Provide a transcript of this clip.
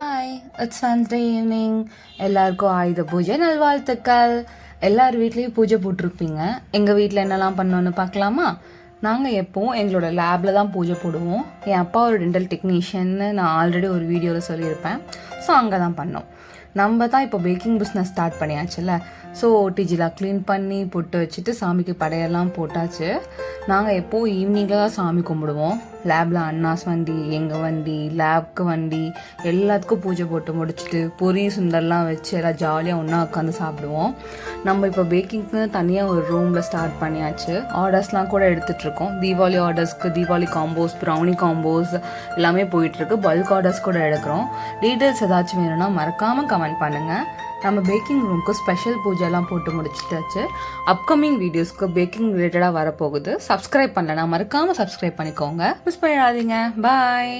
Hi, it's Wednesday evening. எல்லாருக்கும் ஆயுத பூஜை நல்வாழ்த்துக்கள். எல்லார் வீட்லேயும் பூஜை போட்டிருப்பீங்க. எங்கள் வீட்டில் என்னெல்லாம் பண்ணோன்னு பார்க்கலாமா? நாங்கள் எப்போவும் எங்களோட லேபில் தான் பூஜை போடுவோம். என் அப்பா ஒரு டென்டல் டெக்னீஷியன்னு நான் ஆல்ரெடி ஒரு வீடியோவில் சொல்லியிருப்பேன். ஸோ அங்கே தான் பண்ணோம். நம்ம தான் இப்போ பேக்கிங் பிஸ்னஸ் ஸ்டார்ட் பண்ணியாச்சுல்ல. ஸோ ஓடிஜிலாம் க்ளீன் பண்ணி பொட்டு வச்சுட்டு சாமிக்கு படையெல்லாம் போட்டாச்சு. நாங்கள் எப்போது ஈவினிங்கில் தான் சாமி கும்பிடுவோம். லேபில் அண்ணாஸ் வண்டி, எங்கள் வண்டி, லேப்க்கு வண்டி எல்லாத்துக்கும் பூஜை போட்டு முடிச்சுட்டு பொரி சுண்டர்லாம் வச்சு எல்லாம் ஜாலியாக ஒன்றா உட்காந்து சாப்பிடுவோம். நம்ம இப்போ பேக்கிங்க்கு தனியாக ஒரு ரூமில் ஸ்டார்ட் பண்ணியாச்சு. ஆர்டர்ஸ்லாம் கூட எடுத்துகிட்ருக்கோம். தீபாவளி ஆர்டர்ஸ்க்கு தீபாவளி காம்போஸ், ப்ரௌனி காம்போஸ் எல்லாமே போயிட்டுருக்கு. பல்க் ஆர்டர்ஸ் கூட எடுக்கிறோம். டீட்டெயில்ஸ் ஏதாச்சும் வேணும்னா மறக்காமல் கமெண்ட் பண்ணுங்கள். நம்ம பேக்கிங் ரூமுக்கு ஸ்பெஷல் பூஜைலாம் போட்டு முடிச்சுட்டாச்சு. அப்கமிங் வீடியோஸ்க்கு பேக்கிங் ரிலேட்டடாக வரப்போகுது. சப்ஸ்கிரைப் பண்ணலன்னா மறக்காமல் சப்ஸ்கிரைப் பண்ணிக்கோங்க. மிஸ் பண்ணிடாதீங்க. பாய்.